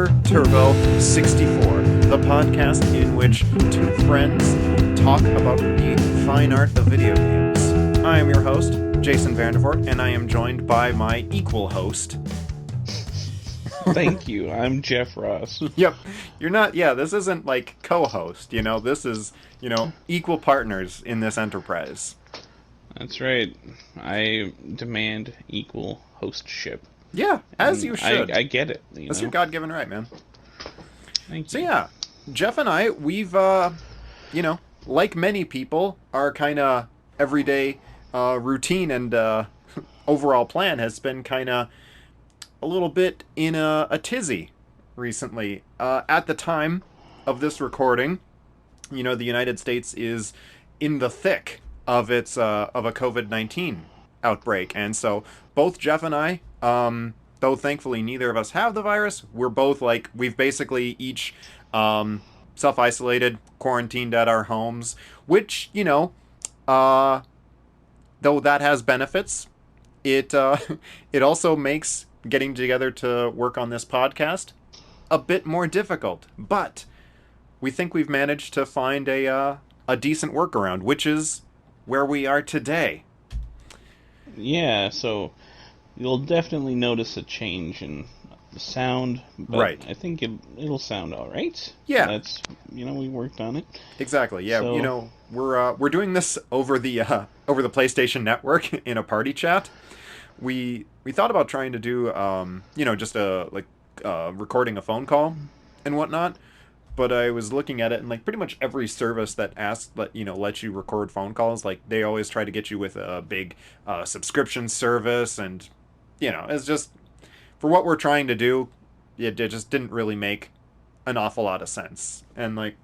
Super Turbo 64, the podcast in which two friends talk about the fine art of video games. I am your host, Jason Vandervoort, and I am joined by my equal host. Thank you. I'm Jeff Ross. Yep. You're not, this isn't like co-host, this is, equal partners in this enterprise. That's right. I demand equal hostship. Yeah, as you should. I get it. That's your God-given right, man. Thank you. So yeah, Jeff and I, we've, like many people, our kind of everyday routine and overall plan has been kind of a little bit in a tizzy recently. At the time of this recording, the United States is in the thick of its of a COVID-19 outbreak, and so both Jeff and I, though thankfully neither of us have the virus, we're both we've basically each self-isolated, quarantined at our homes, which though that has benefits, it also makes getting together to work on this podcast a bit more difficult. But we think we've managed to find a decent workaround, which is where we are today. Yeah, so you'll definitely notice a change in the sound, but right. I think it'll sound all right. Yeah, that's we worked on it. Exactly. Yeah, so, we're doing this over the PlayStation Network in a party chat. We thought about trying to do just recording a phone call and whatnot, but I was looking at it, and pretty much every service that lets you record phone calls, they always try to get you with a big subscription service, and it's just, for what we're trying to do, it just didn't really make an awful lot of sense. And I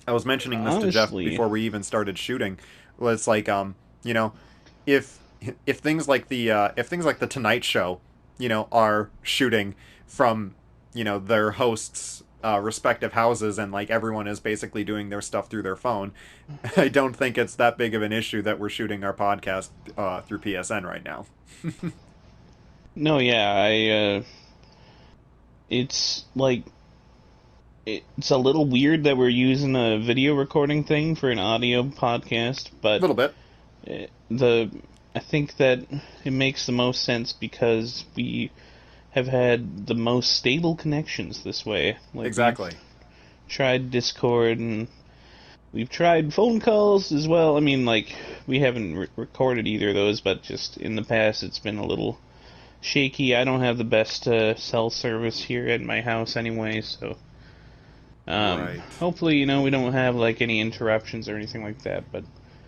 was mentioning this to Jeff before we even started shooting. It's if things like the Tonight Show, are shooting from their hosts' respective houses, and everyone is basically doing their stuff through their phone, I don't think it's that big of an issue that we're shooting our podcast through PSN right now. No, yeah, it's it's a little weird that we're using a video recording thing for an audio podcast, but a little bit. I think that it makes the most sense because we have had the most stable connections this way. Exactly. We've tried Discord, and we've tried phone calls as well. I mean, we haven't recorded either of those, but just in the past it's been a little shaky. I don't have the best cell service here at my house anyway, so right. Hopefully, we don't have any interruptions or anything like that, but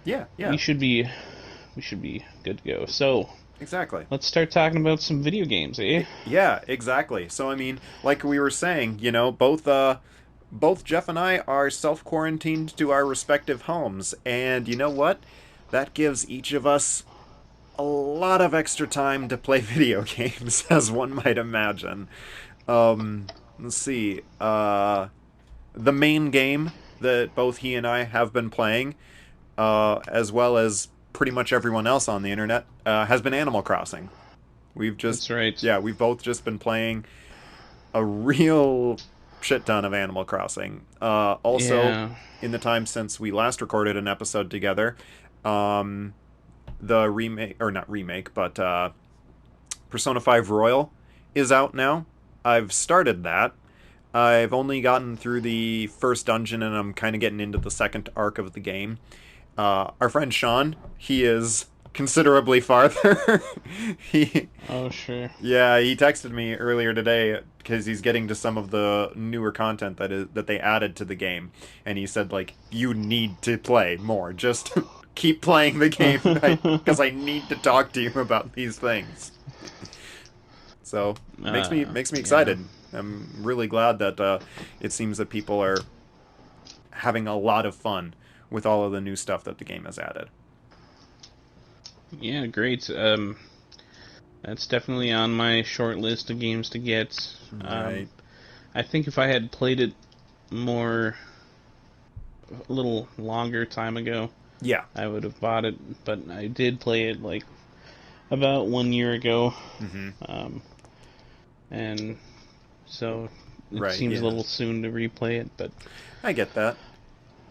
yeah. We should be good to go. So exactly. Let's start talking about some video games, eh? Yeah, exactly. So I mean, like we were saying, both Jeff and I are self-quarantined to our respective homes, and you know what? That gives each of us a lot of extra time to play video games, as one might imagine. Let's see. The main game that both he and I have been playing, as well as pretty much everyone else on the internet, has been Animal Crossing. That's right. Yeah, we've both just been playing a real shit ton of Animal Crossing. Also, in the time since we last recorded an episode together, the remake, or not remake, but Persona 5 Royal is out now. I've started that. I've only gotten through the first dungeon, and I'm kind of getting into the second arc of the game. Our friend Sean, he is considerably farther. Oh, sure. Yeah, he texted me earlier today because he's getting to some of the newer content that they added to the game, and he said, you need to play more. Just keep playing the game, because I need to talk to you about these things. So, makes me excited. Yeah. I'm really glad that it seems that people are having a lot of fun with all of the new stuff that the game has added. Yeah, great. That's definitely on my short list of games to get. Right. I think if I had played it a little longer time ago, yeah, I would have bought it. But I did play it about 1 year ago, mm-hmm. And so it Right, seems a yeah. little soon to replay it, but I get that.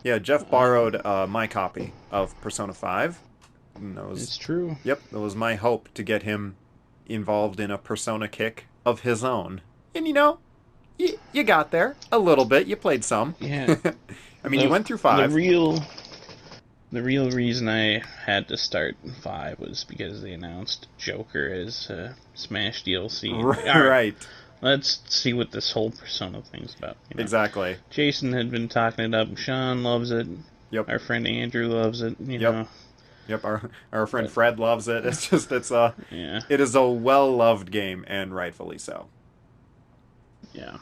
Yeah, Jeff uh, borrowed my copy of Persona 5. And that was, it's true. yep, that was my hope to get him involved in a Persona kick of his own. And you got there a little bit. You played some. Yeah, I mean, you the went through the 5. real the real reason I had to start 5 was because they announced Joker as Smash DLC. And I'm like, all right, Right. let's see what this whole Persona thing's about. Exactly. Jason had been talking it up. Sean loves it. Yep. Our friend Andrew loves it. Yep. Yep. Our friend But Fred loves it. yeah, it is a well loved game, and rightfully so. yeah.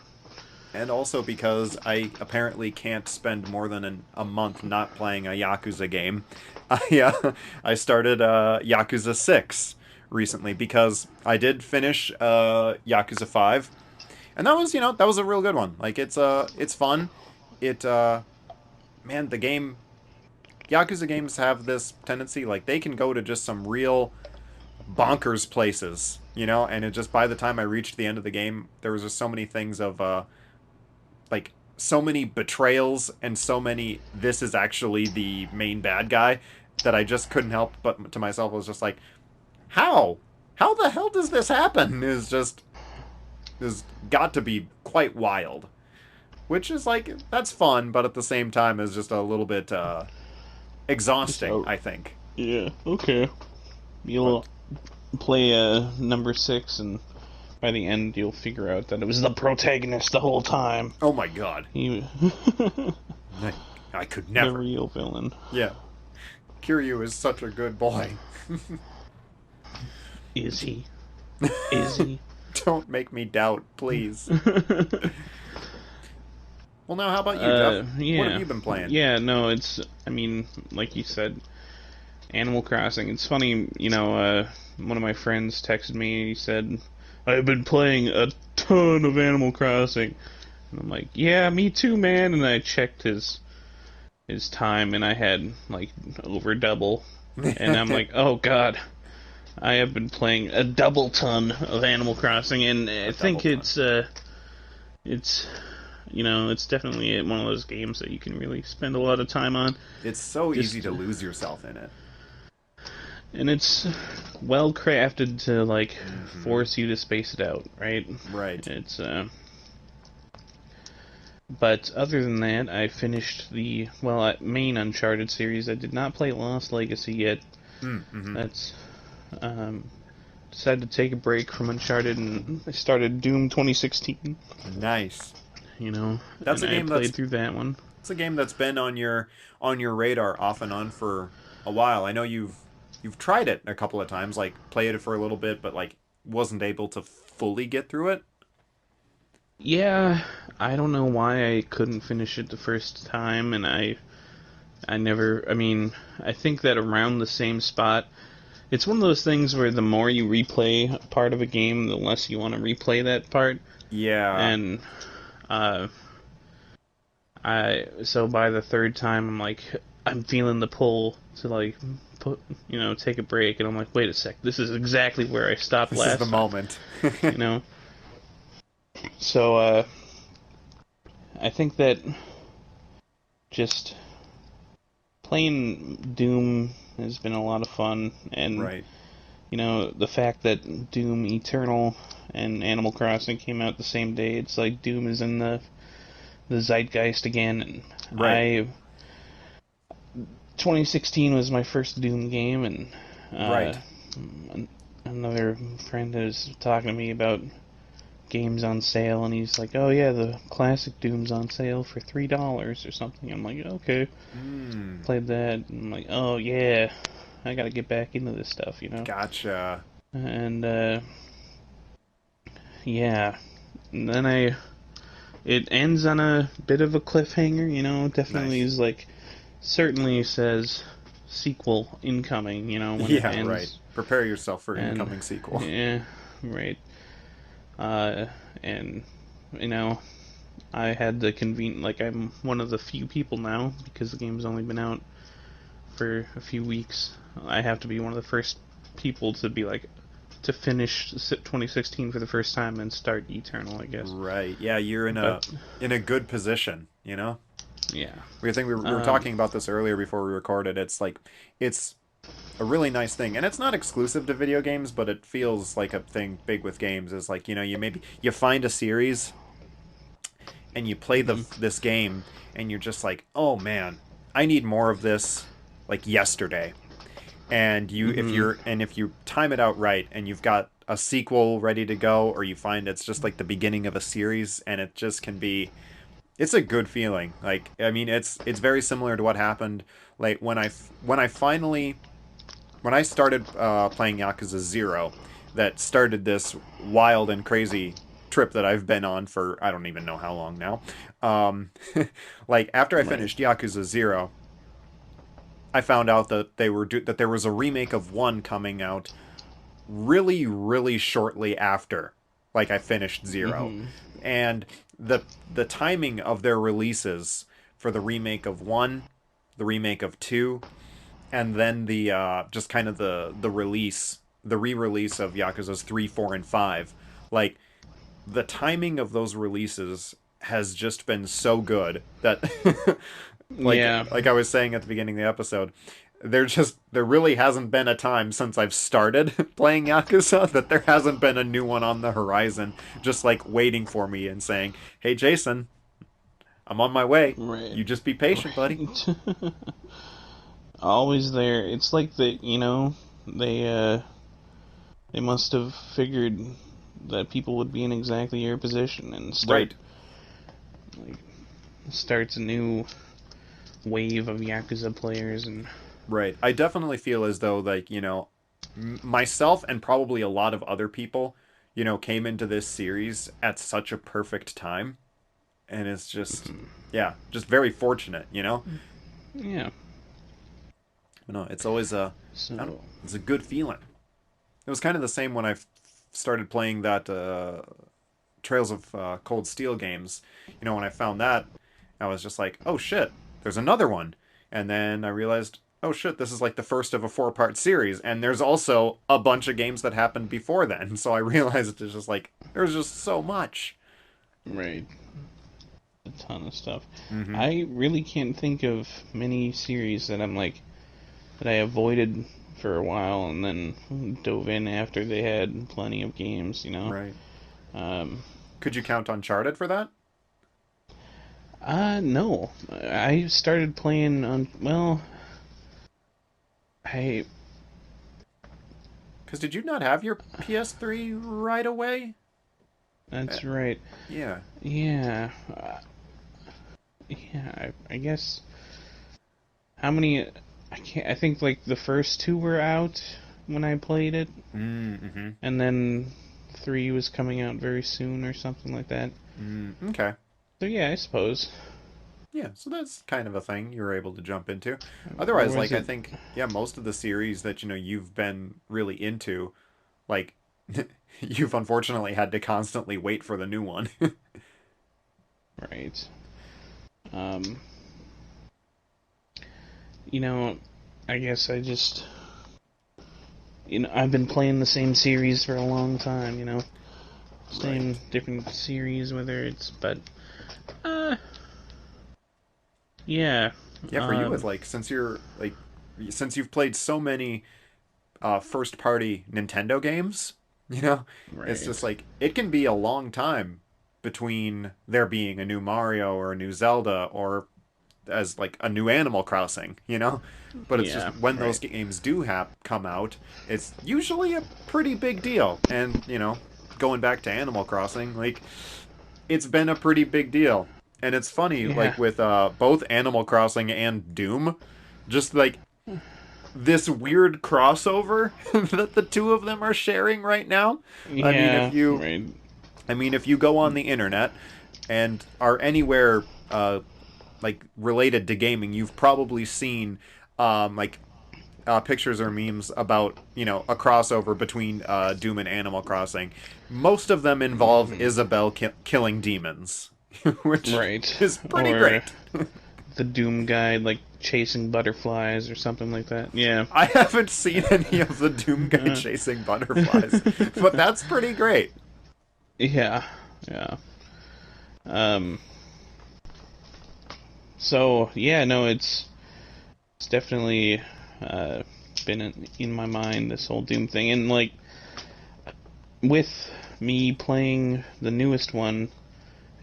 And also because I apparently can't spend more than a month not playing a Yakuza game. I started Yakuza 6 recently because I did finish Yakuza 5, and that was a real good one. Like it's fun. It man, the game Yakuza games have this tendency, like they can go to just some real bonkers places, and it just by the time I reached the end of the game, there was just so many things of like so many betrayals and so many this is actually the main bad guy that I just couldn't help but to myself was just like, how the hell does this happen? Is got to be quite wild, which is like that's fun, but at the same time is just a little bit exhausting, So I think. yeah, okay. You'll But play number 6, and by the end you'll figure out that it was the protagonist the whole time. oh my god, He, I, I could the never. real villain. Yeah, Kiryu is such a good boy. Is he? Is he? Don't make me doubt, please. Well, now how about you, Jeff? What have Yeah. you been playing? Yeah, no, it's, I mean, like you said, Animal Crossing. It's funny, one of my friends texted me and he said, I've been playing a ton of Animal Crossing. And I'm like, yeah, me too, man. And I checked his time and I had, like, over double. And I'm like, oh god, I have been playing a double ton of Animal Crossing, and A I double think ton. it's it's definitely one of those games that you can really spend a lot of time on. It's so easy Just to lose yourself in it. and it's well crafted to like Mm-hmm. force you to space it out, right? Right. It's but other than that, I finished the main Uncharted series. I did not play Lost Legacy yet. Mm-hmm. That's um decided to take a break from Uncharted and I started Doom 2016. Nice. That's And a I game played through that one. it's a game that's been on your radar off and on for a while. I know you've tried it a couple of times, like played it for a little bit, but like wasn't able to fully get through it. Yeah, I don't know why I couldn't finish it the first time, and I never. I mean, I think that around the same spot, it's one of those things where the more you replay part of a game, the less you want to replay that part, Yeah. and uh, I so by the third time, I'm like, I'm feeling the pull to like put, take a break, and I'm like, wait a sec, this is exactly where I stopped This is the last time, moment. you know. So I think that just playing Doom has been a lot of fun, and Right. the fact that Doom Eternal and Animal Crossing came out the same day, it's like Doom is in the zeitgeist again. And Right. I 2016 was my first Doom game, and Right. another friend was talking to me about games on sale, and he's like, "Oh yeah, the classic Doom's on sale for $3 or something." I'm like, "Okay." Mm. Played that, and I'm like, "Oh yeah, I gotta get back into this stuff." Gotcha. And yeah, and then it ends on a bit of a cliffhanger. Definitely Nice. is like certainly says sequel incoming. When it Yeah, right. ends, Prepare yourself for and incoming sequel. yeah, right. And you know, I had the like I'm one of the few people now because the game's only been out for a few weeks. I have to be one of the first people to be like, to finish 2016 for the first time and start Eternal, I guess. Right. Yeah, you're But in a good position, you know? yeah, We think we were um, talking about this earlier before we recorded. It's like it's a really nice thing, and it's not exclusive to video games, but it feels like a thing big with games. Is like, you maybe you find a series and you play mhm, this game, and you're just like, oh man, I need more of this, like yesterday. And mhm, if you time it out right, and you've got a sequel ready to go, or you find it's just like the beginning of a series, and it just can be, it's a good feeling. Like, I mean, it's very similar to what happened like when I finally when I started playing Yakuza 0, that started this wild and crazy trip that I've been on for I don't even know how long now. Um, like after I right, finished Yakuza 0, I found out that that there was a remake of 1 coming out really shortly after like I finished 0. mhm, And the timing of their releases for the remake of 1, the remake of 2, and then the just kind of the re-release of Yakuza's 3, 4, and 5. Like the timing of those releases has just been so good that yeah, like I was saying at the beginning of the episode, there really hasn't been a time since I've started playing Yakuza that there hasn't been a new one on the horizon just like waiting for me and saying, "Hey Jason, I'm on my way. right, You just be patient, buddy." right. Always there. It's like they they must have figured that people would be in exactly your position and Right. like starts a new wave of Yakuza players and Right. I definitely feel as though, like, myself and probably a lot of other people, came into this series at such a perfect time. And it's just, yeah, just very fortunate, you know? yeah. No, it's always I don't know, So it's a good feeling. It was kind of the same when started playing that Trails of Cold Steel games. When I found that, I was just like, oh shit, there's another one. And then I realized, oh shit, this is like the first of a 4-part series. And there's also a bunch of games that happened before then. So I realized it's just like, there's just so much. right, a ton of stuff. Mm-hmm. I really can't think of many series that that I avoided for a while and then dove in after they had plenty of games. Right. Um, Could you count Uncharted for that? no, I started playing on. Well, I Because did you not have your PS3 right away? Uh, that's right. yeah. Yeah, yeah. I guess how many? I can't. I think like the first two were out when I played it, Mm-hmm. and then three was coming out very soon or something like that. Okay. So yeah, I suppose. Yeah, so that's kind of a thing you were able to jump into. Or Otherwise, was like I it? think, yeah, most of the series that you've been really into, like you've unfortunately had to constantly wait for the new one. Right. Um, you know, I guess I just I've been playing the same series for a long time. Same Right. different series, whether it's uh yeah. Yeah, for you, it's Um, like since you've played so many first party Nintendo games, it's just right. like it can be a long time between there being a new Mario or a new Zelda or as like a new Animal Crossing. But it's just Yeah, when those right. games do come out, it's usually a pretty big deal. And going back to Animal Crossing, like it's been a pretty big deal. And it's funny, Yeah. like with both Animal Crossing and Doom, just like this weird crossover that the two of them are sharing right now. I mean, if Yeah, you right. if you go on the internet and are anywhere like related to gaming, you've probably seen like pictures or memes about a crossover between Doom and Animal Crossing. Most of them involve Hmm. Isabelle killing demons, which Right. is pretty Or great. the Doomguy, like chasing butterflies or something like that. Yeah. I haven't seen any of the Doomguy chasing butterflies, but that's pretty great. Yeah. Yeah. Um. So yeah, no, it's definitely been in my mind, this whole Doom thing, and like with me playing the newest one,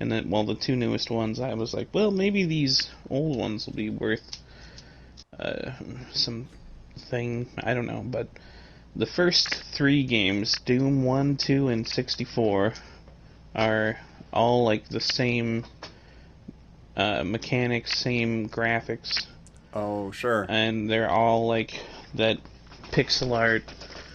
and then, well, the two newest ones, I was like, well, maybe these old ones will be worth some thing. I don't know, but the first three games, Doom 1, 2, and 64, are all like the same mechanics, same graphics, Oh, sure. and they're all like that pixel art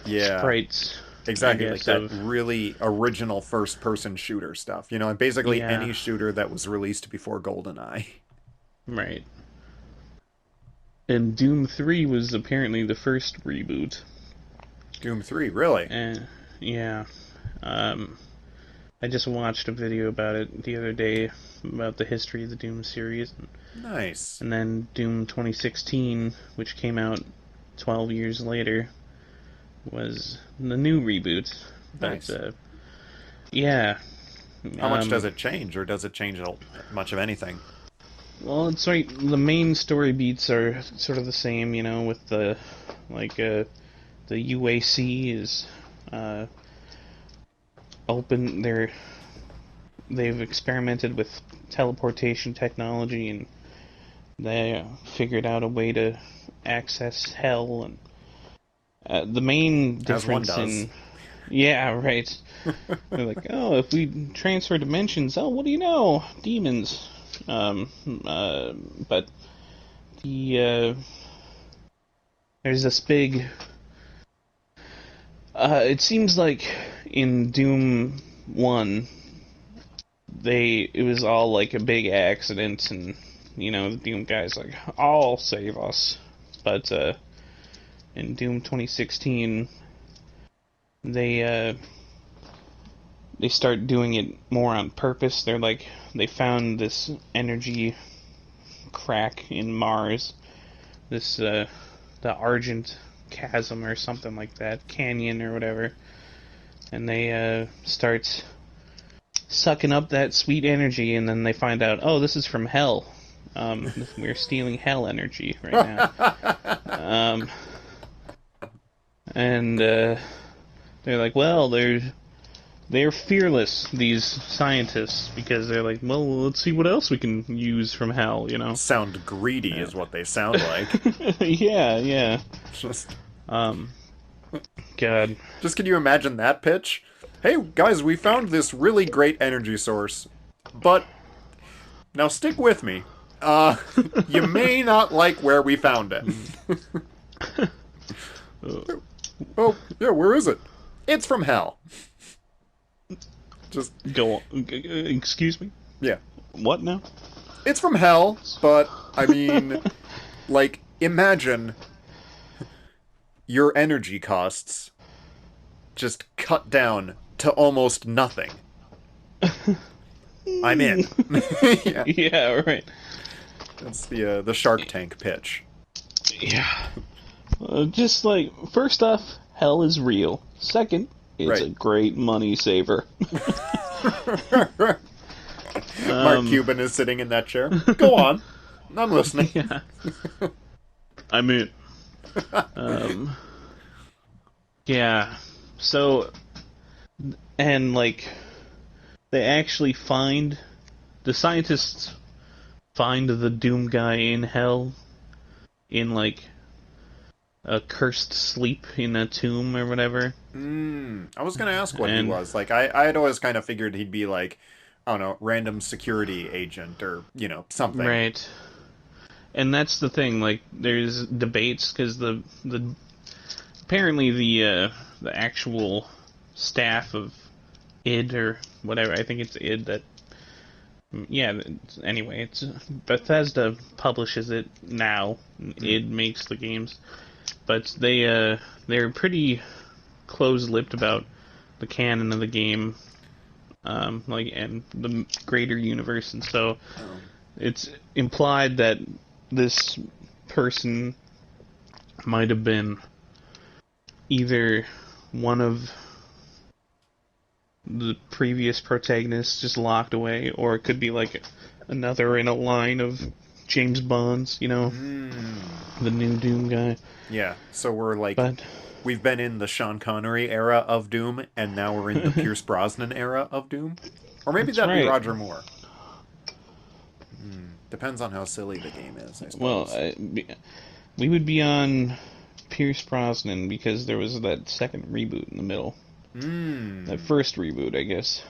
Yeah, sprites, I exactly. Like guess, that of, really original first person shooter stuff. You know, and basically yeah, any shooter that was released before GoldenEye. right. And Doom 3 was apparently the first reboot. Doom 3, really? And yeah, um, I just watched a video about it the other day about the history of the Doom series, Nice. and then Doom 2016, which came out 12 years later, was the new reboot. But Nice. yeah, How much does um, it change, or does it change much of anything? well, it's right. The main story beats are sort of the same, you know, with the like the UAC is uh, open. They've experimented with teleportation technology, and they figured out a way to access hell. And the main As one difference does. in, yeah, right. They're like, oh, if we transfer dimensions, oh, what do you know? Demons. Um, uh, but the there's this big. It seems like in Doom 1, it was all like a big accident, and you know the Doom guy's like, I'll save us. But in Doom 2016, they they start doing it more on purpose. They're like, they found this energy crack in Mars, this the Argent Chasm or something like that, canyon or whatever, and they start sucking up that sweet energy, and then they find out, oh, this is from hell. We're stealing hell energy right now. Um, and they're like, well, they're fearless, these scientists, because they're like, well, let's see what else we can use from hell, you know? Sound greedy is what they sound like. Yeah, yeah. Just, Um, God. just can you imagine that pitch? Hey guys, we found this really great energy source, but now stick with me. Uh, you may not like where we found it. Oh, yeah, where is it? It's from hell. Just, Go on. Excuse me? yeah. What now? It's from hell, but, I mean, like, imagine your energy costs just cut down to almost nothing. I'm in. Yeah, Yeah, right. that's the Shark Tank pitch. Yeah. Just like, first off, hell is real. Second, it's a Right. great money saver. Mark Cuban is sitting in that chair. Go on. I'm listening. Yeah. I mean, um, yeah. So, and like, they actually the scientists find the Doom guy in hell, in like a cursed sleep in a tomb or whatever. I was gonna ask what he And was. Like, I had always kind of figured he'd be like, I don't know, random security agent or, something. right. And that's the thing. Like, there's debates because the apparently the actual staff of id or whatever, I think it's id that, yeah, anyway, it's Bethesda publishes it now. Id makes the games, but they're pretty close-lipped about the canon of the game, like, and the greater universe, and so Oh. it's implied that this person might have been either one of the previous protagonists just locked away, or it could be like another in a line of James Bonds, the new Doom guy. Yeah, so we're like, But we've been in the Sean Connery era of Doom, and now we're in the Pierce Brosnan era of Doom. Or maybe that's that'd be right. Roger Moore. Depends on how silly the game is, I Well, suppose. we would be on Pierce Brosnan because there was that second reboot in the middle. That Hmm. first reboot, I guess.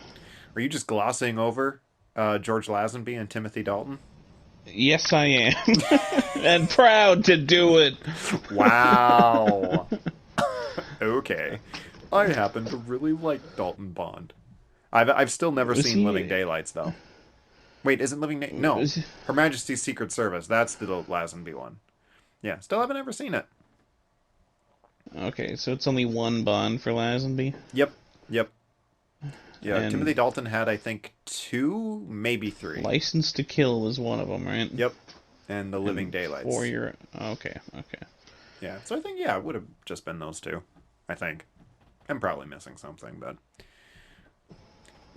Are you just glossing over George Lazenby and Timothy Dalton? Yes, I am. And proud to do it. Wow. Okay. I happen to really like Dalton Bond. I've still never Was seen Living he? Daylights though. Wait, isn't No. Was, Her Majesty's Secret Service. That's the Lazenby one. Yeah, still haven't ever seen it. okay, so it's only one Bond for Lazenby, Yep. Yep. Yeah, and Timothy Dalton had I think two, maybe three. License to Kill was one of them, right? Yep. And The Living And for Daylights. your okay, okay. Yeah. So I think yeah, it would have just been those two. I think. I'm probably missing something, but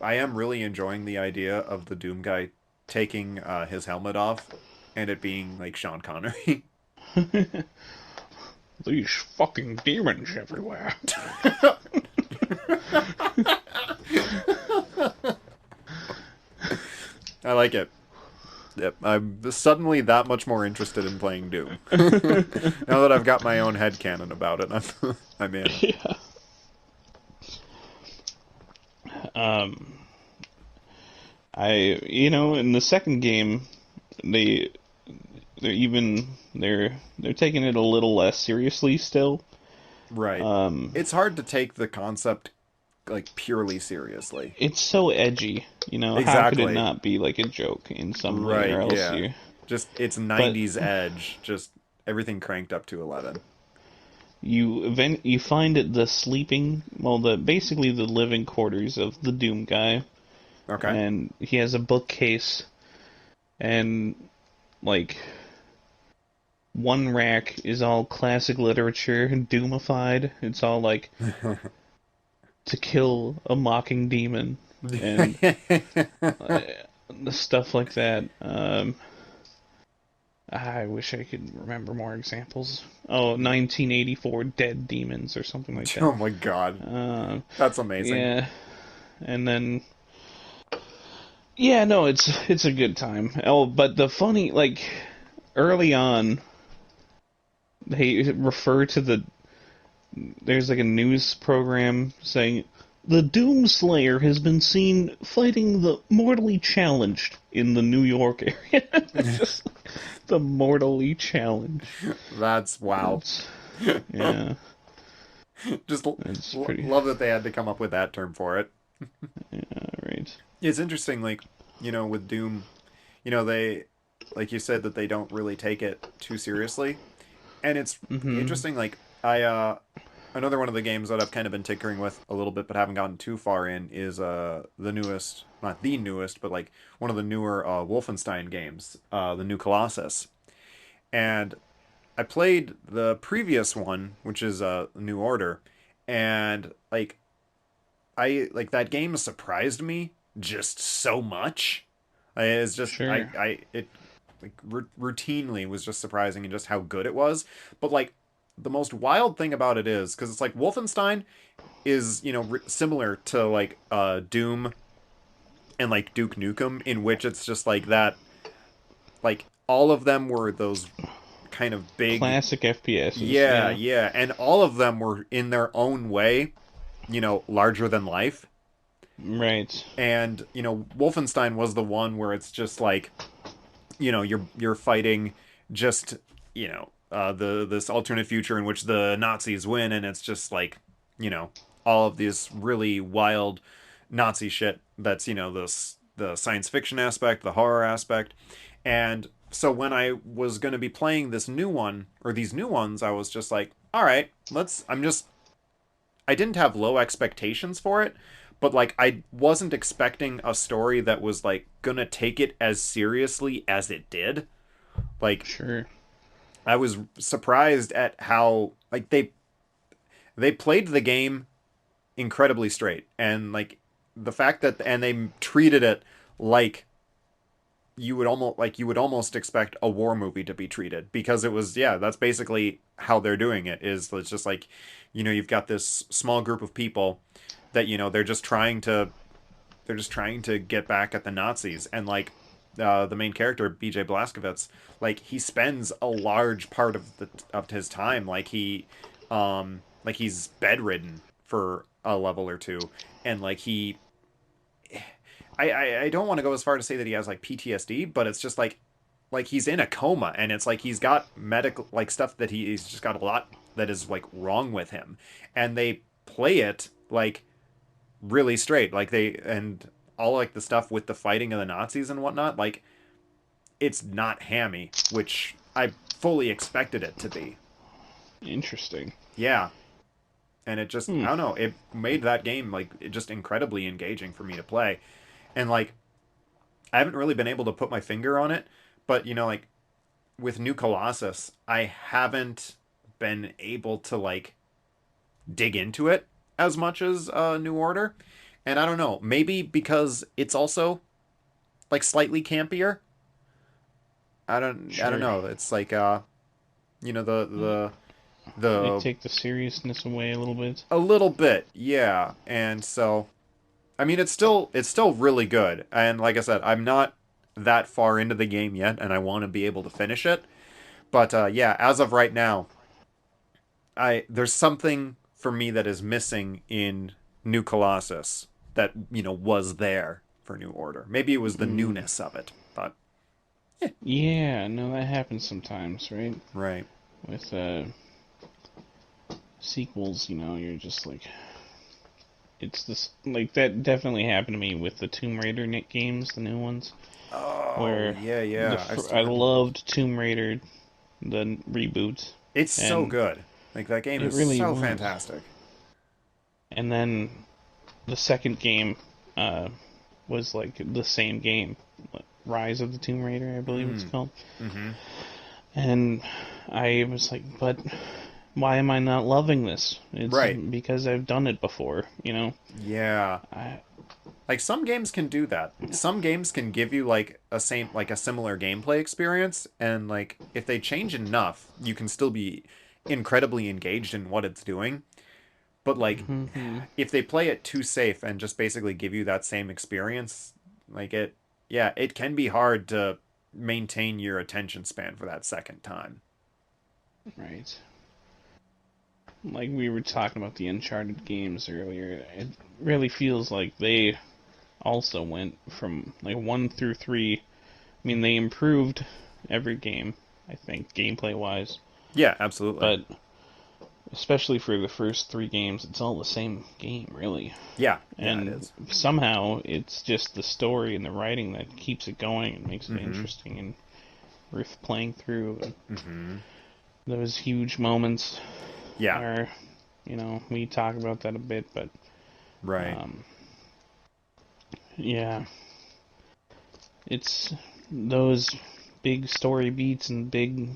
I am really enjoying the idea of the Doom guy taking his helmet off and it being like Sean Connery. These fucking demons everywhere. I like it. Yep, I'm suddenly that much more interested in playing Doom. Now that I've got my own headcanon about it, I'm in. Yeah. Um, in the second game, they they're taking it a little less seriously still. Right. Um, It's hard to take the concept like purely seriously. it's so edgy. How could it Exactly. not be like a joke in some way, Right, or else yeah. you? Just it's But 90s edge, just everything cranked up to 11. you find it the sleeping, well, the basically the living quarters of the Doom guy, Okay. and he has a bookcase and like one rack is all classic literature, doomified. It's all like To Kill a Mocking Demon and uh, stuff like that. I wish I could remember more examples. Oh, 1984 Dead Demons or something like that. Oh my god. Uh, That's amazing. yeah, and then yeah, no, it's a good time. Oh, but the funny like early on, they refer to there's like a news program saying the Doomslayer has been seen fighting the mortally challenged in the New York area. It's just the mortally challenged. That's wow. It's yeah, Just it's pretty love that they had to come up with that term for it. right. It's interesting, like, with Doom, they, like you said, that they don't really take it too seriously. And it's Mhm. interesting, like, another one of the games that I've kind of been tinkering with a little bit but haven't gotten too far in is the newest, not the newest, but like one of the newer Wolfenstein games, the new Colossus. And I played the previous one, which is New Order, and like that game surprised me just so much. It's just Sure. it like routinely was just surprising and just how good it was. But like the most wild thing about it is because it's like Wolfenstein is similar to like Doom and like Duke Nukem, in which it's just like that, like all of them were those kind of big, Classic FPSs. yeah, Yeah. yeah, and all of them were in their own way, larger than life. Right. And Wolfenstein was the one where it's just like, you're fighting just, the this alternate future in which the Nazis win, and it's just like, you know all of this really wild Nazi shit that's, this the science fiction aspect, the horror aspect. And so when I was going to be playing this new one, or these new ones, I was just like, all right, I didn't have low expectations for it, but like I wasn't expecting a story that was like gonna take it as seriously as it did. Like Sure. I was surprised at how like they played the game incredibly straight, and like the fact that and they treated it like you would almost expect a war movie to be treated, because it was, yeah, that's basically how they're doing it. Is it's just like, you've got this small group of people that, they're just trying to get back at the Nazis, and like the main character BJ Blazkowicz, like he spends a large part of his time like he's bedridden for a level or two, and like I don't want to go as far to say that he has like PTSD, but it's just like he's in a coma, and it's like he's got medical like stuff that he's just got a lot that is like wrong with him, and they play it like really straight, like they and all like the stuff with the fighting of the Nazis and whatnot, like it's not hammy, which I fully expected it to be. Interesting. Yeah, and it just, Hmm. I don't know, it made that game like just incredibly engaging for me to play, and like I haven't really been able to put my finger on it, but like with New Colossus, I haven't been able to like dig into it as much as New Order. And I don't know, maybe because it's also like slightly campier. I don't Sure. know. It's like the They the take the seriousness away a little bit. a little bit, yeah. And so I mean it's still really good. And like I said, I'm not that far into the game yet, and I want to be able to finish it. But yeah, as of right now, I there's something for me that is missing in New Colossus that was there for New Order. Maybe it was the Mm. newness of it, but yeah, Yeah, no, that happens sometimes, right? right. With sequels, you're just like, it's this like that definitely happened to me with the Tomb Raider games, the new ones, Oh where yeah, yeah. I still I remember those. loved Tomb Raider, the reboot, It's so and good. Like that game it is really so was. fantastic. And then the second game uh, was like the same game, Rise of the Tomb Raider, I believe it's Mm. called. Mm-hmm. And I was like, but why am I not loving this? It's Right. because I've done it before, Yeah. I, Like some games can do that. Some games can give you like a similar gameplay experience, and like if they change enough, you can still be incredibly engaged in what it's doing. But like mm-hmm. if they play it too safe and just basically give you that same experience, like yeah, it can be hard to maintain your attention span for that second time. Right. Like we were talking about the Uncharted games earlier, it really feels like they also went from like 1 through 3. I mean, they improved every game, I think, gameplay wise, Yeah, absolutely. but especially for the first 3 games, it's all the same game, really. Yeah, yeah, it And is. somehow it's just the story and the writing that keeps it going and makes it Mm-hmm. interesting and worth playing through. And Mm-hmm. those huge moments Yeah, are, we talk about that a bit, but right. um, yeah, it's those big story beats and big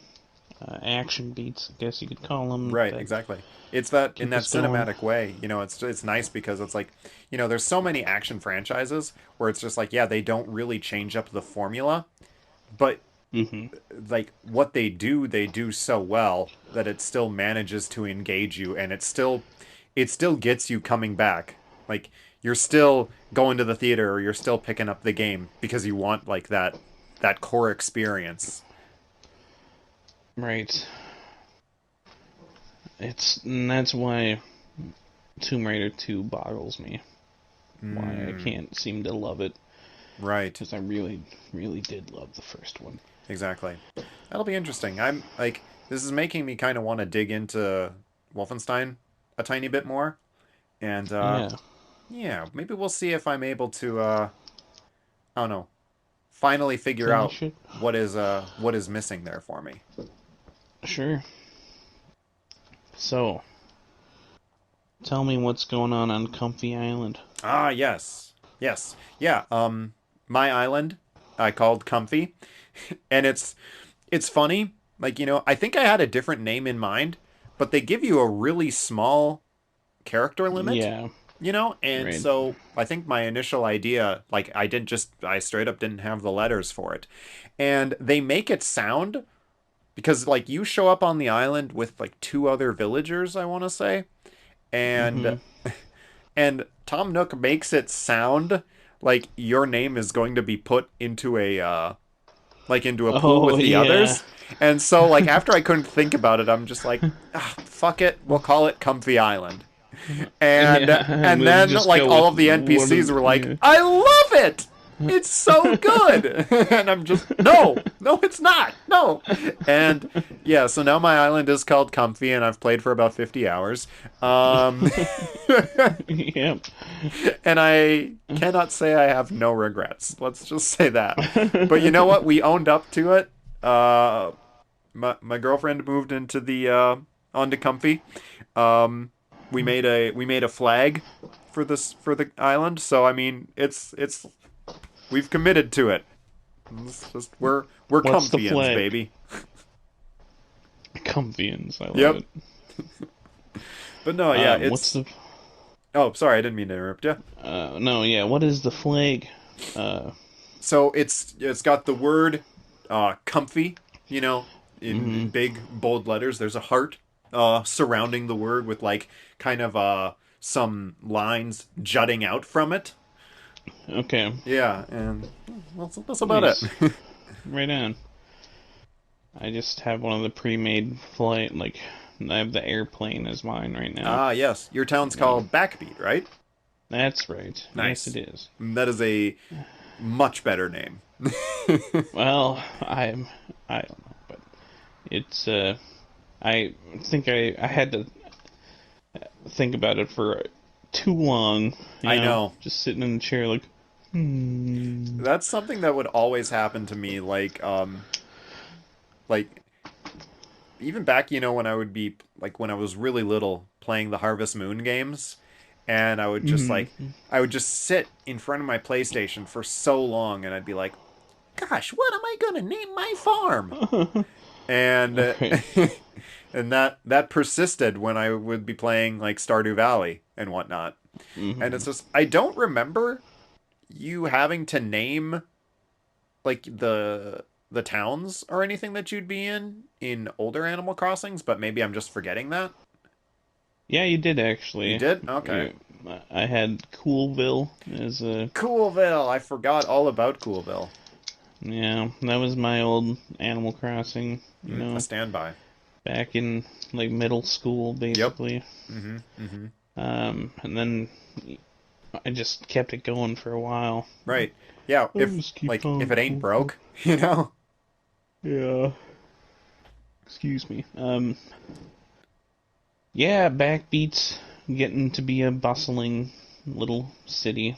action beats, I guess you could call them, Right, that exactly. It's that in keep that us going. cinematic way, it's nice because it's like, there's so many action franchises where it's just like, yeah, they don't really change up the formula, but Hmm. like what they do so well that it still manages to engage you, and it still gets you coming back. Like you're still going to the theater, or you're still picking up the game because you want like that core experience. Right. And that's why Tomb Raider 2 boggles me. Why I Mm, can't seem to love it, right. because I really, really did love the first one. Exactly. That'll be interesting. I'm like, this is making me kind of want to dig into Wolfenstein a tiny bit more. And Yeah, yeah, maybe we'll see if I'm able to I don't know, finally figure out finish it. what is missing there for me. Sure. So, tell me what's going on Comfy Island. Ah, yes. Yes. Yeah, my island I called Comfy, and it's funny. Like, I think I had a different name in mind, but they give you a really small character limit, Yeah, and right. so I think my initial idea, like, I straight up didn't have the letters for it. And they make it sound because like you show up on the island with like two other villagers, I want to say, and Mm-hmm. Tom Nook makes it sound like your name is going to be put into a pool Oh with the yeah. others. And so like after I couldn't think about it, I'm just like, fuck it, we'll call it Comfy Island. And Yeah, and we'll then just like go all with of the one NPCs of were like, yeah. "I love it. It's so good." And I'm just, "No. No, it's not. No." And yeah, so now my island is called Comfy and I've played for about 50 hours. Um Yep. and I cannot say I have no regrets. Let's just say that. But you know what? We owned up to it. My girlfriend moved into the onto Comfy. Um, we made a flag for the island. So I mean, it's we've committed to it. It's just we're What's the Comfyans, flag? baby. Comfians. I love Yep. it. But no, yeah, What's it's. the? Oh, sorry, I didn't mean to interrupt you. No, yeah. What is the flag? Uh. So it's got the word comfy, in Mm, big bold letters. There's a heart surrounding the word with like kind of some lines jutting out from it. okay. Yeah, and that's about Nice. it. Right on. I just have one of the pre-made flight. Like I have the airplane as mine right now. Ah, yes. Your town's You know. called Backbeat, right? That's right. Yes, it Nice. is. That is a much better name. Well, I don't know, but it's I think I had to think about it for too long, I know. just sitting in the chair like, hmm. That's something that would always happen to me, like even back, when I would be like when I was really little playing the Harvest Moon games, and Mm-hmm. I would just sit in front of my PlayStation for so long, and I'd be like, "Gosh, what am I gonna name my farm?" And Okay. and that persisted when I would be playing like Stardew Valley and whatnot. And Mm-hmm. it's just I don't remember you having to name like the towns or anything that you'd be in older Animal Crossings, but maybe I'm just forgetting that. Yeah, you did You actually. did? Okay. You, I had Coolville as a Coolville. I forgot all about Coolville. yeah. That was my old Animal Crossing. A standby. Back in like middle school, Yep. basically. Mm-hmm. And then I just kept it going for a while. Right. Yeah, I if just keep like if on it ain't cool. broke, you know? Yeah. Excuse me. Yeah, Backbeat's getting to be a bustling little city.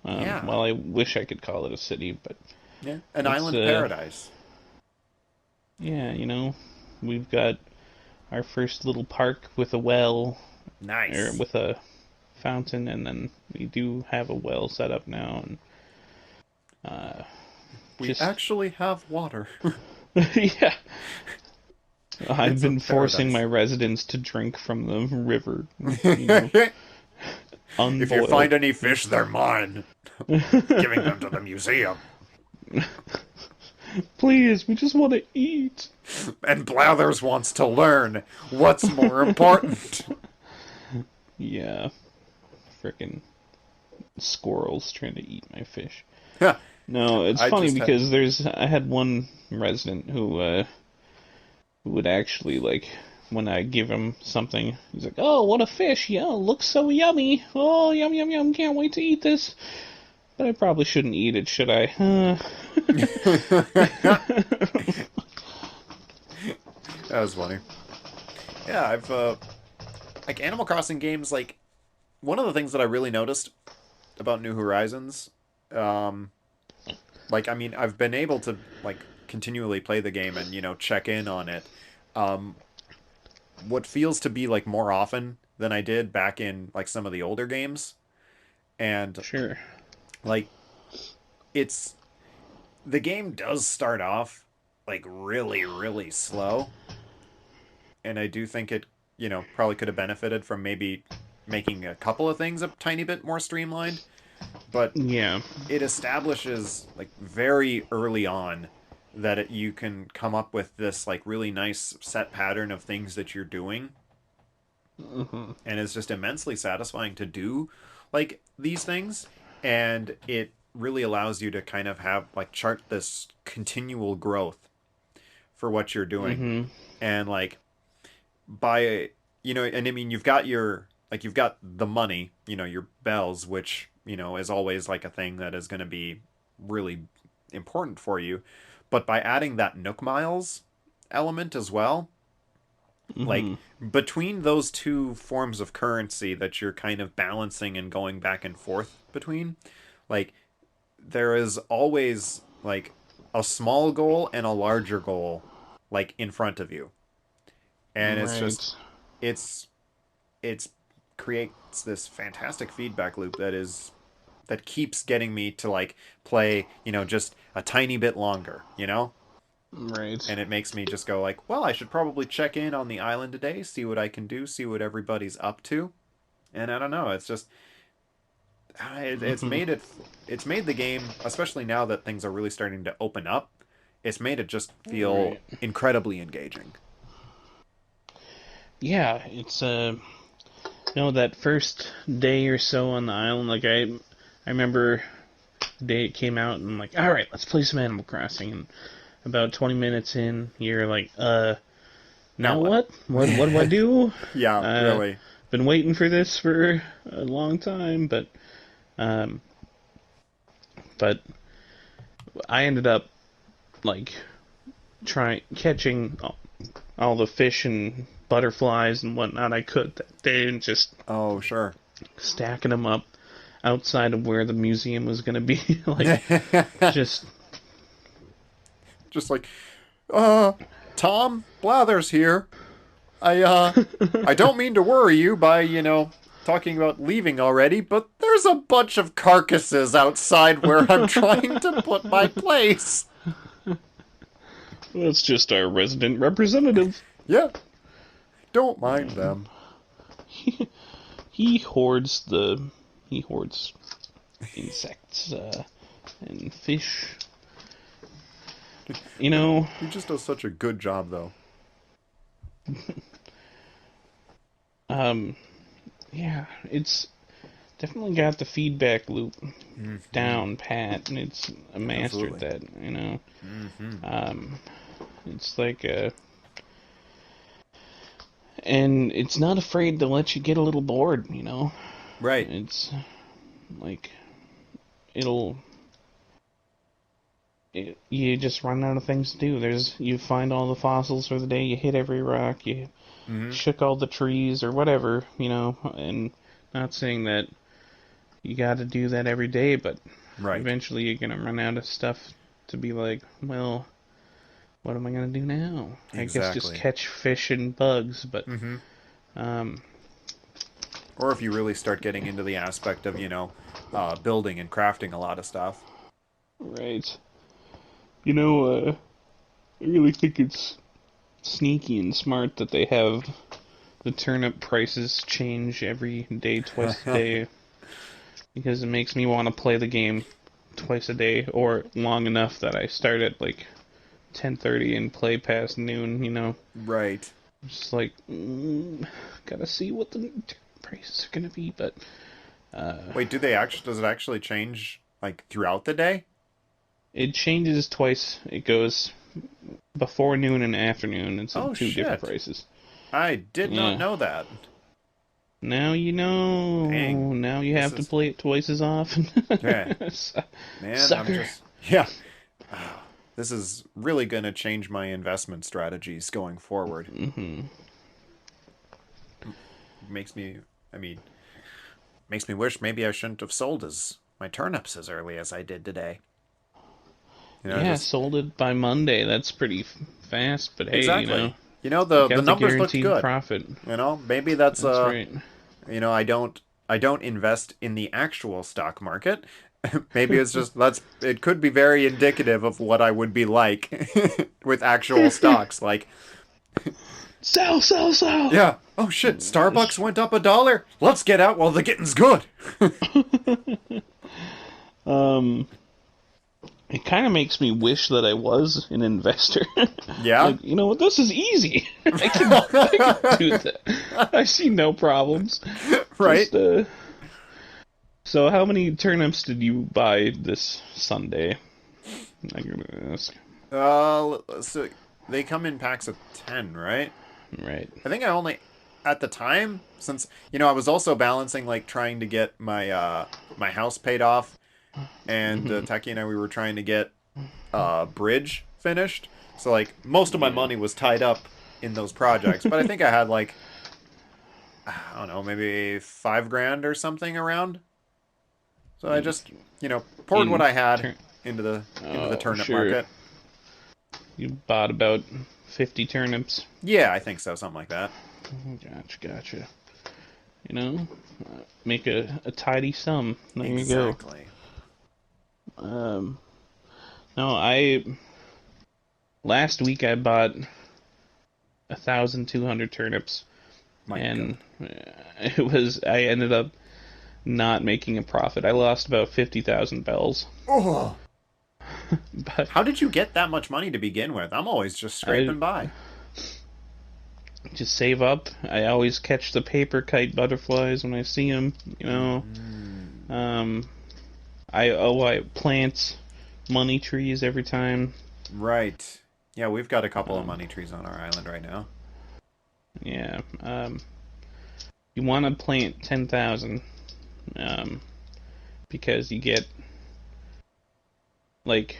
Yeah. Well, I wish I could call it a city, but Yeah. An it's island paradise. yeah, we've got our first little park with a well or Nice. with a fountain, and then we do have a well set up now, and uh, We just actually have water. yeah, I've It's a been forcing my paradise. residents to drink from the river, If you find unboiled. any fish, they're mine. Giving them to the museum. Please, we just want to eat. And Blathers wants to learn what's more important. Yeah, frickin' squirrels trying to eat my fish. No, it's I funny just had. because I had one resident who would actually like when I give him something, he's like, "Oh, what a fish! Yeah, looks so yummy! Oh, yum yum yum! Can't wait to eat this." But I probably shouldn't eat it, should I? That was funny. Yeah, I've like Animal Crossing games. Like one of the things that I really noticed about New Horizons, um, like I mean, I've been able to like continually play the game and check in on it. Um, what feels to be like more often than I did back in like some of the older games. And Sure. like it's the game does start off like really really slow, and I do think it, probably could have benefited from maybe making a couple of things a tiny bit more streamlined, but Yeah. it establishes like very early on that you can come up with this like really nice set pattern of things that you're doing, Hmm. and it's just immensely satisfying to do like these things, and it really allows you to kind of have like chart this continual growth for what you're doing. Hmm. And like by and I mean you've got the money, your bells, which is always like a thing that is going to be really important for you, but by adding that Nook Miles element as well, like Hmm. between those two forms of currency that you're kind of balancing and going back and forth between, like there is always like a small goal and a larger goal like in front of you, and it's just Right. it's it's creates this fantastic feedback loop that keeps getting me to like play, just a tiny bit longer, Right. and it makes me just go like, well, I should probably check in on the island today, see what I can do, see what everybody's up to. And I don't know, it's just it's Hmm. made it's made the game, especially now that things are really starting to open up, it's made it just feel Right. incredibly engaging. Yeah, it's that first day or so on the island, like I remember the day it came out, and I'm like, all right, let's play some Animal Crossing. And about 20 minutes in, you're like, Now now what? what? What do I do? Yeah, Uh, really. been waiting for this for a long time, um, but I ended up like trying catching all the fish and butterflies and whatnot I could that day, and just Oh, sure. stacking them up outside of where the museum was going to be. Like, just Just like, uh, Tom Blathers here. I don't mean to worry you by, talking about leaving already, but there's a bunch of carcasses outside where I'm trying to put my place. that's just our resident representative. Yeah, don't mind them. He hoards he hoards insects and fish. You know, He just does such a good job, though. um, yeah, it's definitely got the feedback loop Mm-hmm. down pat, and it's mastered Absolutely. that. Mm-hmm. Um, it's like and it's not afraid to let you get a little bored. Right. It's like it'll you just run out of things to do. You find all the fossils for the day, you hit every rock, you Mm-hmm. shook all the trees or whatever, and not saying that you got to do that every day, but Right. eventually you're gonna run out of stuff to be like, well, what am I gonna do now? I guess just Exactly. catch fish and bugs, but Mm-hmm. um, Or if you really start getting into the aspect of, building and crafting a lot of stuff. right. I really think it's sneaky and smart that they have the turnip prices change every day, twice a day, because it makes me want to play the game twice a day or long enough that I start at like 10:30 and play past noon. Right. Just like gotta see what the prices are gonna be, but Wait, does it actually change like throughout the day? it changes twice. It goes before noon and afternoon. It's Oh two different shit. prices. I did not Yeah. know that. Now you Dang. know. Now you This have to is play it twice as often. yeah. Man, I'm Sucker. just yeah. This is really going to change my investment strategies going forward. Hmm. Makes me I mean, makes me wish maybe I shouldn't have sold my turnips as early as I did today. Yeah, Just sold it by Monday. That's pretty fast, but hey, exactly. you The got the numbers looked guaranteed good. profit. Maybe that's That's right. I don't I don't invest in the actual stock market. Maybe it's just it could be very indicative of what I would be like with actual stocks. Like, Sell, sell, sell. yeah, oh shit, Starbucks went up $1. Let's get out while the getting's good. um, it kind of makes me wish that I was an investor. Yeah. Like, you know what? This is easy. I can do that. I see no problems. Right. Just, so how many turnips did you buy this Sunday? I'm gonna ask. So they come in packs of 10, right? Right. I think I only at the time, since I was also balancing like trying to get my house paid off, and Mm-hmm. Taki and I, we were trying to get bridge finished. So like most of my Yeah. money was tied up in those projects, but I think I had like, I don't know, maybe 5 grand or something around. So I just poured what In I had turn. into the Oh, turnip sure. market. You bought about 50 turnips. Yeah, I think so, something like that. Gotcha, gotcha. You know, make a tidy sum. There you go. Exactly. Um, no, I last week I bought 1,200 turnips, My and God. I ended up not making a profit. I lost about 50,000 bells, Oh, but how did you get that much money to begin with? I'm always just I scraping by. just save up. I always catch the paper kite butterflies when I see them. You know, Mm, um, I plant money trees every time. right. Yeah, we've got a couple of Um, money trees on our island right now. yeah. You want to plant 10,000, um, because you get like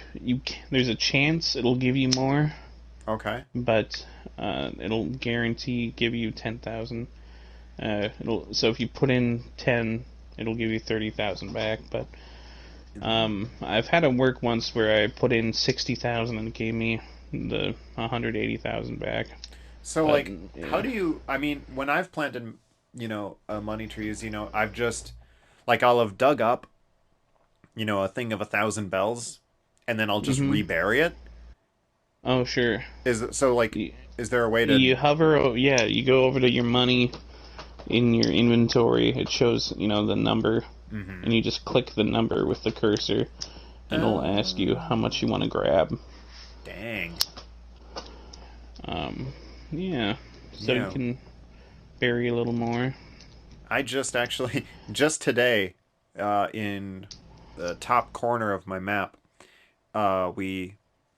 there's a chance it'll give you more, Okay. but it'll guarantee give you 10,000. It'll so if you put in 10, it'll give you 30,000 back. But I've had it work once where I put in 60,000 and it gave me the 180,000 back. So, But like, how yeah. do you? I mean, when I've planted, money trees, I've just like I'll have dug up, a thing of 1,000 bells, and then I'll just Mhm. rebury it. Oh sure. Is it so? Like, You, is there a way to? you hover. Yeah, you go over to your money in your inventory. It shows the number, Mm-hmm. and you just click the number with the cursor, and it'll ask you how much you want to grab. Dang. Um, yeah, so you Yeah. can bury a little more. I just actually just today, in the top corner of my map, we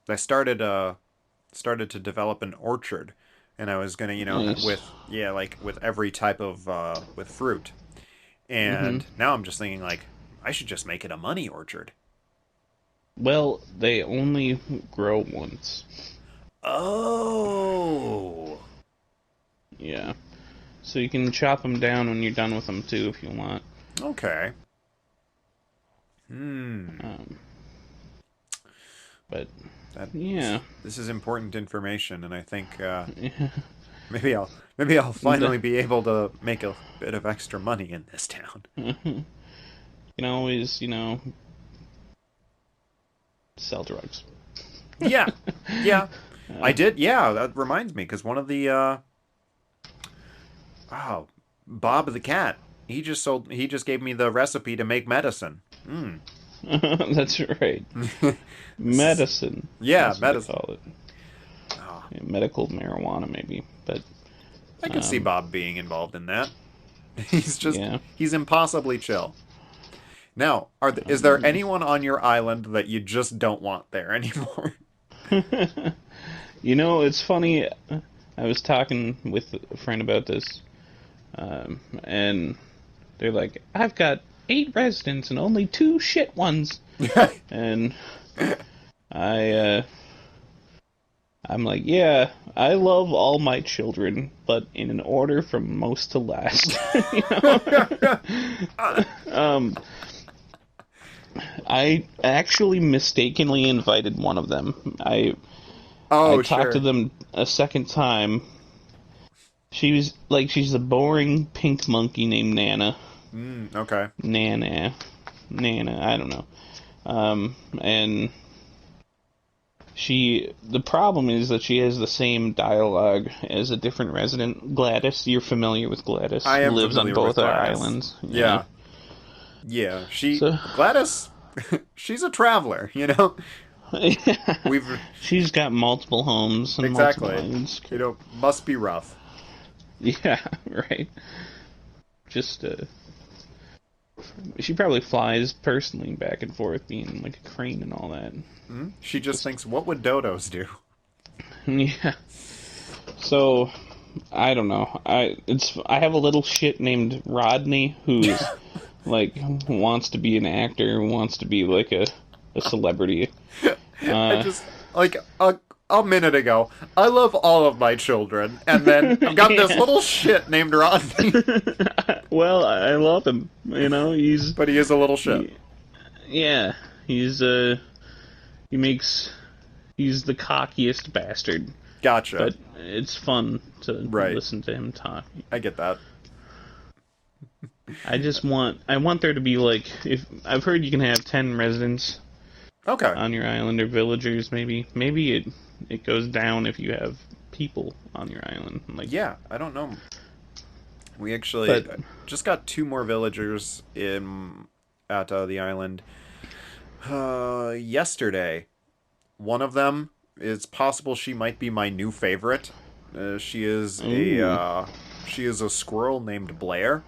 I started to develop an orchard, and I was gonna, Nice. with like with every type of with fruit, Mhm. and now I'm just thinking like I should just make it a money orchard. Well, they only grow once. Oh, Yeah, so you can chop them down when you're done with them too, if you want. okay. Hmm. Um, but That yeah, this is important information, and I think yeah. maybe I'll The, finally be able to make a bit of extra money in this town. you can always sell drugs. Yeah, yeah, I Uh, did. Yeah, that reminds me because one of the oh, Bob the cat. He just gave me the recipe to make medicine. Hmm. that's right. This is Medicine. yeah, That's what they medicine. call it. Oh, Yeah, medical marijuana, maybe. But I could see um, Bob being involved in that. yeah. He's impossibly chill. Now, is there Um, anyone on your island that you just don't want there anymore? it's funny. I was talking with a friend about this, and they're like, "I've got 8 residents and only 2 shit ones," and I, I'm like, "Yeah, I love all my children, but in an order from most to last." you know. um, I actually mistakenly invited one of them. I Oh, talked to sure. them a second time. She's a boring pink monkey named Nana. Okay. Nana, Nana, I don't know. And the problem is that she has the same dialogue as a different resident, Gladys. You're familiar with Gladys, I who am lives on familiar with both our Gladys. islands. Yeah. Yeah. Yeah. So, Gladys, she's a traveler, you know? yeah. We've, She's got multiple homes and multiple exactly. islands. Must be rough. Yeah, right. Just, she probably flies personally back and forth, being like a crane and all that. She just Just, thinks, what would dodos do? yeah. So, I don't know. I have a little shit named Rodney who's like wants to be an actor, wants to be like a celebrity. I Uh, just, like, a minute ago, I love all of my children, and then I've got this yeah. little shit named Rodney, Well, I love him. You know, but he is a little shit. yeah, he's he makes he's the cockiest bastard. Gotcha. But it's fun to Right. listen to him talk. I get that. I want there to be like, if I've heard you can have 10 residents Okay. on your island, or villagers, maybe it goes down if you have people on your island, like. Yeah, I don't know. We actually But just got two more villagers in at the island yesterday. One of them is possible she might be my new favorite. She is ooh, a squirrel named Blair,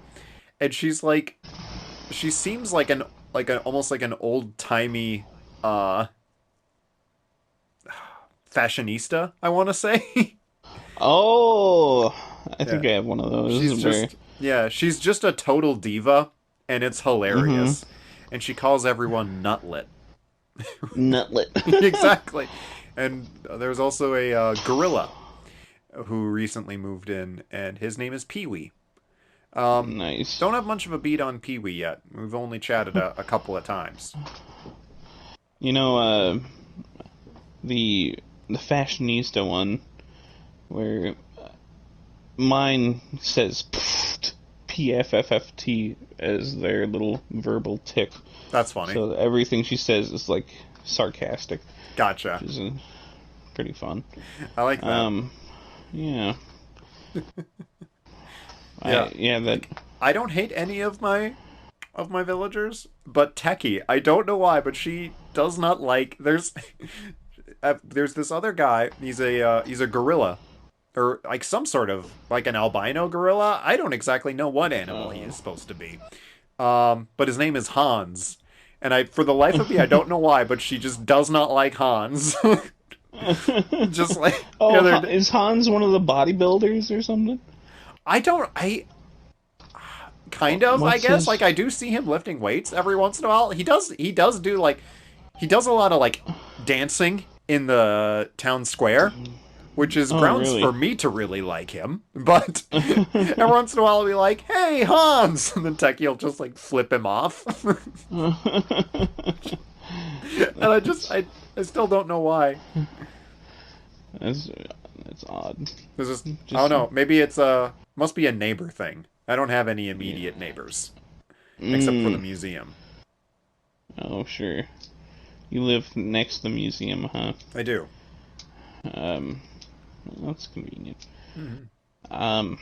and she seems like an almost like an old timey uh fashionista, I want to say. oh, I Yeah. think I have one of She's those where. just yeah, she's just a total diva, and it's Mm-hmm. hilarious. And she calls everyone nutlet. Nutlet. Exactly. And there's also a gorilla who recently moved in, and his name is Pee Wee. Nice. Don't have much of a beat on Pee Wee yet. We've only chatted a couple of times. You know, the fashionista one where mine says PFFFT as their little verbal tick. That's funny. So everything she says is like sarcastic, Gotcha. which is pretty fun. I like that. Yeah. Yeah. That. I don't hate any of my villagers, but Techie, I don't know why, but she does not like. There's this other guy. He's a gorilla, or like some sort of like an albino gorilla. I don't exactly know what animal he is supposed to be. But his name is Hans, and for the life of me, I don't know why, but she just does not like Hans. Just like the Oh, other, is Hans one of the bodybuilders or something? I kind of, I What's guess. his? Like I do see him lifting weights every once in a while. He does do like he does a lot of like dancing in the town square, which is Oh, grounds really? for me to really like him. But every once in a while I'll be like, "Hey, Hans," and then Techie will just like flip him off, and I still don't know why. That's that's odd. There's just I don't Just know. Maybe it's must be a neighbor thing. I don't have any immediate neighbors except for the mm, museum. oh sure. You live next to the museum, huh? I do. Um, that's convenient. Mhm. Um,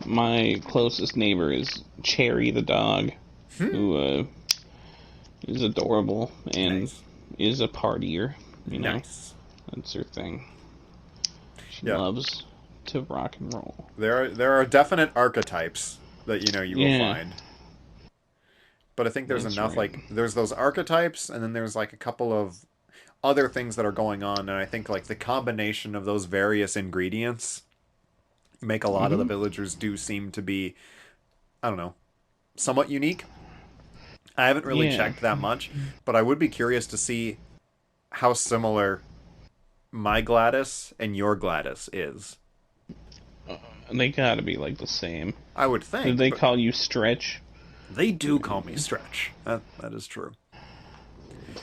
my closest neighbor is Cherry the dog, Hmm. who is adorable and Nice. is a partier. You know, Nice. that's her thing. She Yeah. loves to rock and roll. There are definite archetypes that you will Yeah, find. But I think there's that's enough right. like there's those archetypes and then there's like a couple of other things that are going on and I think like the combination of those various ingredients make a lot of the Hmm. villagers do seem to be I don't know, somewhat unique. I haven't really Yeah, checked that much, but I would be curious to see how similar my Gladys and your Gladys is. they gotta be like the same. I would Did think, they but call you Stretch? they do call me Stretch. That is true.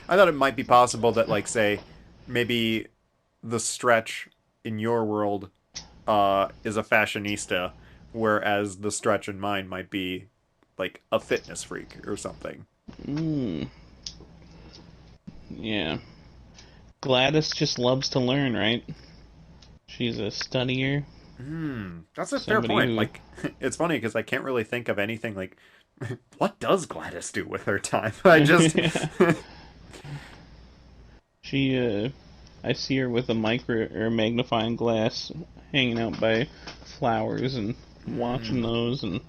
I thought it might be possible that, like, say, maybe the Stretch in your world is a fashionista whereas the Stretch in mine might be like a fitness freak or something. Mm, yeah. Gladys just loves to learn, right? She's a studier. That's a fair Somebody point. who Like, it's funny because I can't really think of anything like, what does Gladys do with her time? I just, she I see her with a micro or magnifying glass hanging out by flowers and watching those and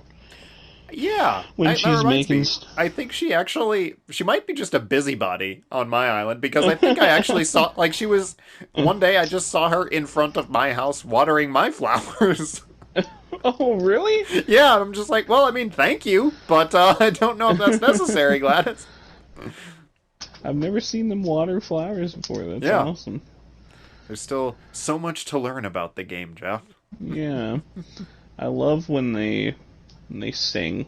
yeah, when that she's reminds making me. I think she might be just a busybody on my island because I think I actually saw, like, she was, one day I just saw her in front of my house watering my flowers. Oh, really? Yeah, I'm just like, well, I mean, thank you, but I don't know if that's necessary, Gladys. I've never seen them water flowers before. That's Yeah, awesome. there's still so much to learn about the game, Jeff. Yeah. I love when they sing.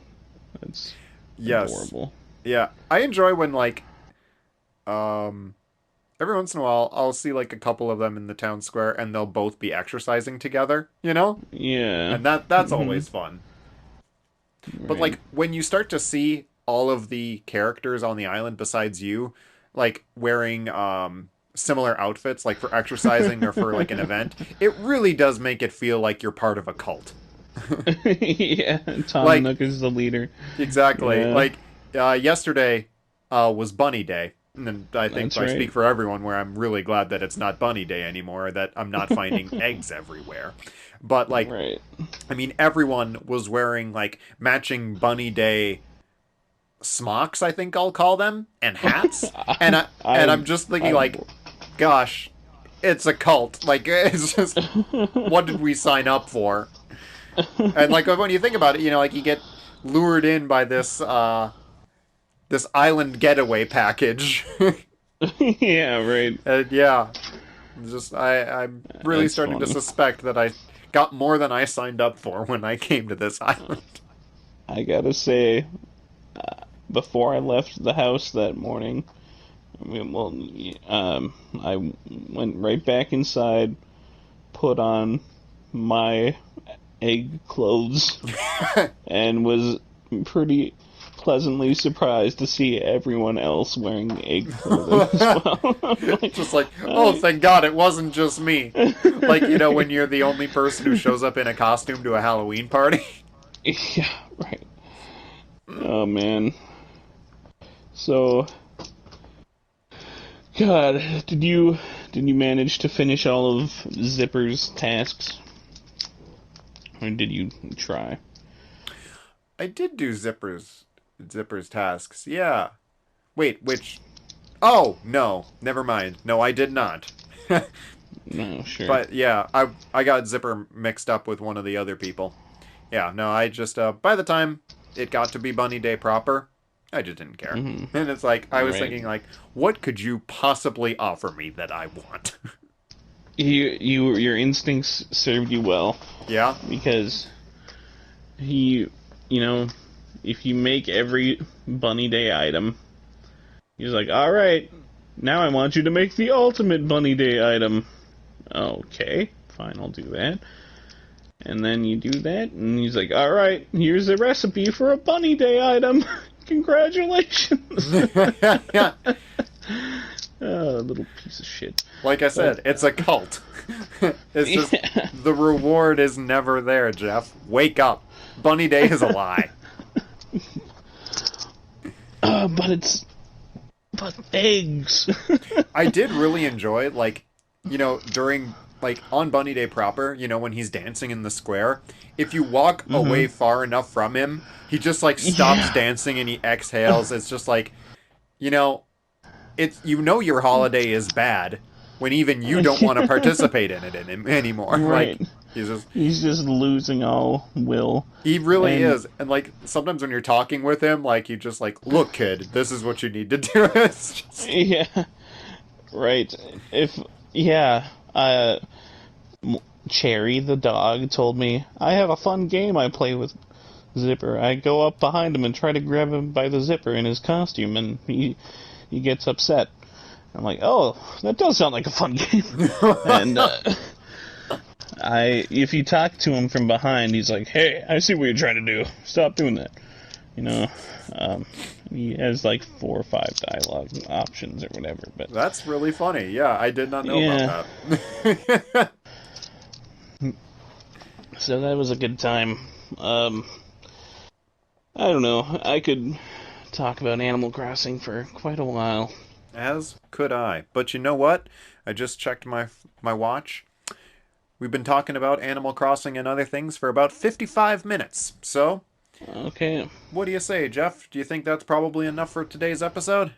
That's Yes. adorable. Yeah, I enjoy when like um every once in a while I'll see like a couple of them in the town square and they'll both be exercising together, you know? Yeah. And that's Hmm. always fun. But Right. like when you start to see all of the characters on the island besides you like wearing similar outfits like for exercising or for like an event, it really does make it feel like you're part of a cult. Yeah, Tom Like Nook is the leader. exactly. Yeah, Like yesterday was Bunny Day. And I think that's I right. speak for everyone where I'm really glad that it's not Bunny Day anymore, that I'm not finding eggs everywhere. But like Right. I mean everyone was wearing like matching Bunny Day smocks, I think I'll call them, and hats. And I'm just thinking I, like, gosh, it's a cult. Like it's just what did we sign up for? And like when you think about it, you know, like you get lured in by this island getaway package. yeah, right. And yeah, just I'm really That's starting to funny. suspect that I got more than I signed up for when I came to this island. I gotta say, before I left the house that morning, I mean, well, I went right back inside, put on my egg clothes, and was pretty pleasantly surprised to see everyone else wearing egg clothing as well. Like, Just like, oh, I, thank God it wasn't just me. Like, you know, when you're the only person who shows up in a costume to a Halloween party. yeah, right. Oh man. So, God, did you manage to finish all of Zipper's tasks, or did you try? I did do Zipper's tasks. Yeah. Wait, which? Oh, no. Never mind. No, I did not. No, sure. But yeah, I got Zipper mixed up with one of the other people. Yeah, no, I just by the time it got to be Bunny Day proper, I just didn't care. Hmm. And it's like I was Right. thinking like, what could you possibly offer me that I want? Your instincts served you well Yeah. because he, you know, if you make every Bunny Day item, he's like, all right, now I want you to make the ultimate Bunny Day item. Okay, fine, I'll do that. And then you do that, and he's like, all right, here's a recipe for a Bunny Day item. Congratulations. Yeah. Oh, little piece of shit. Like I But said, it's a cult. It's just yeah. the reward is never there, Jeff. Wake up. Bunny Day is a lie. But it's but eggs. I did really enjoy like, you know, during like on Bunny Day proper, you know, when he's dancing in the square, if you walk Hmm. away far enough from him, he just like stops Yeah. dancing and he exhales. It's just like, you know, it's you know your holiday is bad when even you don't want to participate in it anymore. Like Right. he's just He's just losing all will. he really And is. And like sometimes when you're talking with him, like you just like, look, kid, this is what you need to do. It's just yeah, right. If yeah, Cherry the dog told me I have a fun game I play with Zipper. I go up behind him and try to grab him by the zipper in his costume, and he gets upset. I'm like, oh, that does sound like a fun game. And if you talk to him from behind, he's like, "Hey, I see what you're trying to do. Stop doing that." You know, he has like 4 or 5 dialogue options or whatever. But that's really funny. Yeah, I did not know about that. So that was a good time. I don't know. I could talk about Animal Crossing for quite a while. As could I. But you know what? I just checked my watch. We've been talking about Animal Crossing and other things for about 55 minutes. So, okay. What do you say, Jeff? Do you think that's probably enough for today's episode?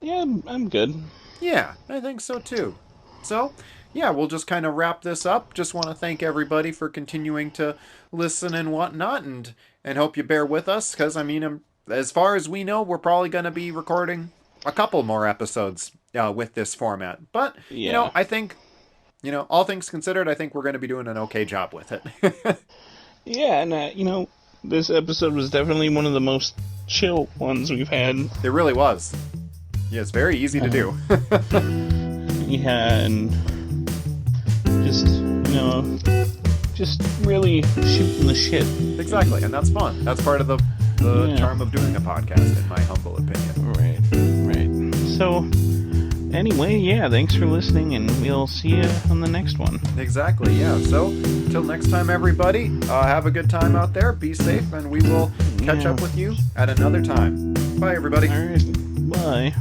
Yeah, I'm good. Yeah, I think so too. So, yeah, we'll just kind of wrap this up. Just want to thank everybody for continuing to listen and whatnot, and hope you bear with us, because, I mean, as far as we know, we're probably going to be recording a couple more episodes with this format. But, Yeah. I think, all things considered, I think we're going to be doing an okay job with it. Yeah, and, this episode was definitely one of the most chill ones we've had. It really was. Yeah, it's very easy to do. Yeah, and just really shooting the shit. Exactly, and that's fun. That's part of the charm of doing a podcast, in my humble opinion. Right. So, anyway, yeah, thanks for listening, and we'll see you on the next one. Exactly, yeah. So, till next time, everybody, have a good time out there, be safe, and we will catch up with you at another time. Bye, everybody. All right, bye.